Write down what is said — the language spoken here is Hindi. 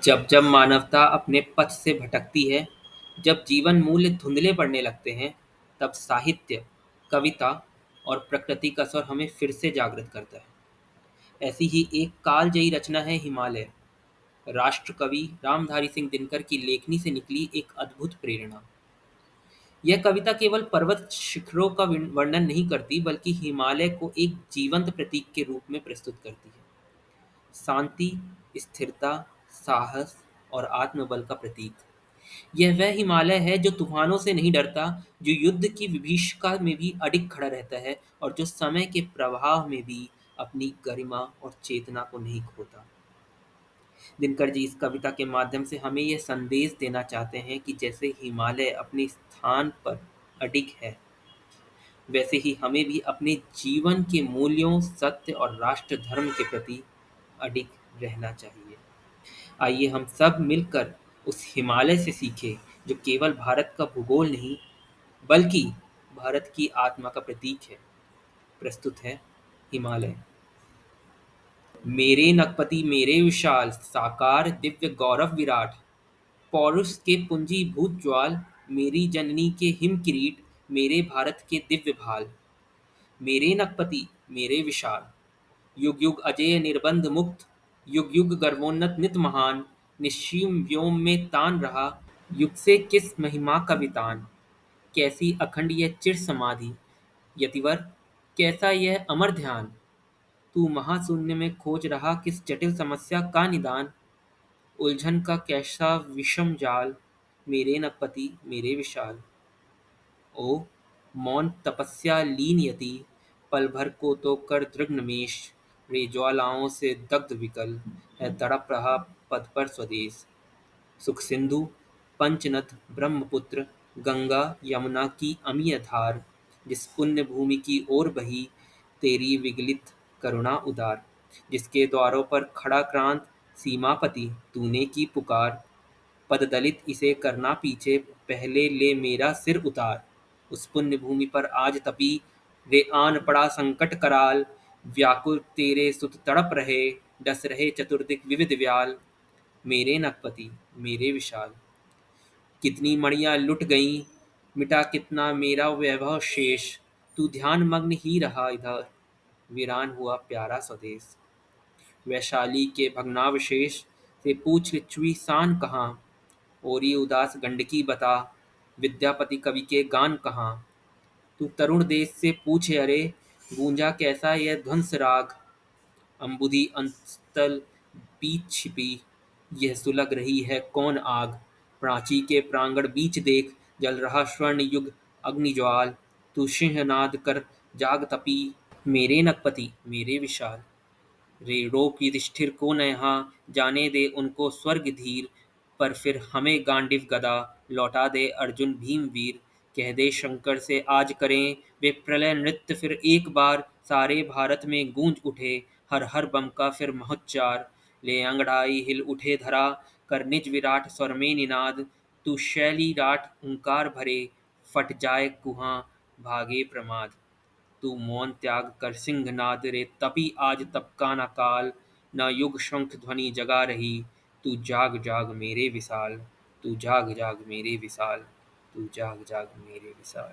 जब जब मानवता अपने पथ से भटकती है, जब जीवन मूल्य धुंधले पड़ने लगते हैं, तब साहित्य, कविता और प्रकृति का स्वर हमें फिर से जागृत करता है। ऐसी ही एक कालजयी रचना है हिमालय। राष्ट्र कवि रामधारी सिंह दिनकर की लेखनी से निकली एक अद्भुत प्रेरणा। यह कविता केवल पर्वत शिखरों का वर्णन नहीं करती, बल्कि हिमालय को एक जीवंत प्रतीक के रूप में प्रस्तुत करती है। शांति, स्थिरता, साहस और आत्मबल का प्रतीक। यह वह हिमालय है जो तूफानों से नहीं डरता, जो युद्ध की विभीषिका में भी अडिग खड़ा रहता है और जो समय के प्रवाह में भी अपनी गरिमा और चेतना को नहीं खोता। दिनकर जी इस कविता के माध्यम से हमें यह संदेश देना चाहते हैं कि जैसे हिमालय अपने स्थान पर अडिग है, वैसे ही हमें भी अपने जीवन के मूल्यों, सत्य और राष्ट्र धर्म के प्रति अडिग रहना चाहिए। आइए हम सब मिलकर उस हिमालय से सीखें, जो केवल भारत का भूगोल नहीं, बल्कि भारत की आत्मा का प्रतीक है। प्रस्तुत है हिमालय। मेरे नगपति मेरे विशाल, साकार दिव्य गौरव विराट, पौरुष के पुंजीभूत ज्वाल, मेरी जननी के हिम किरीट, मेरे भारत के दिव्य भाल। मेरे नगपति मेरे विशाल, युग युग अजेय निर्बंध मुक्त, युग युग गर्वोन्नत नित महान, निश्चीम व्योम में तान रहा, युग से किस महिमा का वितान। कैसी अखंड यह चिर समाधि, यतिवर कैसा यह अमर ध्यान। तू महाशून्य में खोज रहा किस जटिल समस्या का निदान। उलझन का कैसा विषम जाल, मेरे नगपति मेरे विशाल। ओ मौन तपस्या लीन यति, पल भर को तो कर दृढ़ निमेष, रे ज्वालाओं से दग्ध विकल, है तड़प रहा पद पर स्वदेश। सुख सिंधु पंचनद ब्रह्मपुत्र, गंगा यमुना की अमिय धार, जिस पुण्य भूमि की ओर बही तेरी विगलित करुणा उदार। जिसके द्वारों पर खड़ा क्रांत सीमापति, तूने की पुकार, पद दलित इसे करना पीछे, पहले ले मेरा सिर उतार। उस पुण्य भूमि पर आज तपी, रे आन पड़ा संकट कराल, व्याकुल तेरे सुत तड़प रहे, डस रहे चतुर्दिक विविध व्याल। मेरे नगपति मेरे विशाल, कितनी मणियां लुट गईं, मिटा कितना मेरा वैभव शेष, तू ध्यान मग्न ही रहा इधर, वीरान हुआ प्यारा स्वदेश। वैशाली के भग्नावशेष से पूछ लिच्छवी शान कहाँ, ओरी उदास गंडकी बता, विद्यापति कवि के गान कहाँ। तू तरुण देश से पूछे अरे, गूंजा कैसा यह ध्वंस राग, अम्बुधि अंतस्थल बीच छिपी, यह सुलग रही है कौन आग। प्राची के प्रांगण बीच देख, जल रहा स्वर्ण युग अग्निज्वाल, तू सिंहनाद कर जाग तपी, मेरे नगपति मेरे विशाल। रे रोक युधिष्ठिर को न यहाँ, जाने दे उनको स्वर्ग धीर, पर फिर हमें गांडीव गदा, लौटा दे अर्जुन भीम वीर। कह दे शंकर से आज करें वे प्रलय नृत्य फिर एक बार, सारे भारत में गूंज उठे हर हर बम का फिर महोच्चार। ले अंगड़ाई हिल उठे धरा, कर निज विराट स्वर में निनाद, तू शैली राट हुंकार भरे, फट जाए कुहां भागे प्रमाद। तू मौन त्याग कर सिंहनाद, रे तपी आज तप का न काल, न युग शंख ध्वनि जगा रही, तू जाग जाग मेरे विशाल, तू जाग जाग मेरे विशाल, तू जाग जाग मेरे विशाल।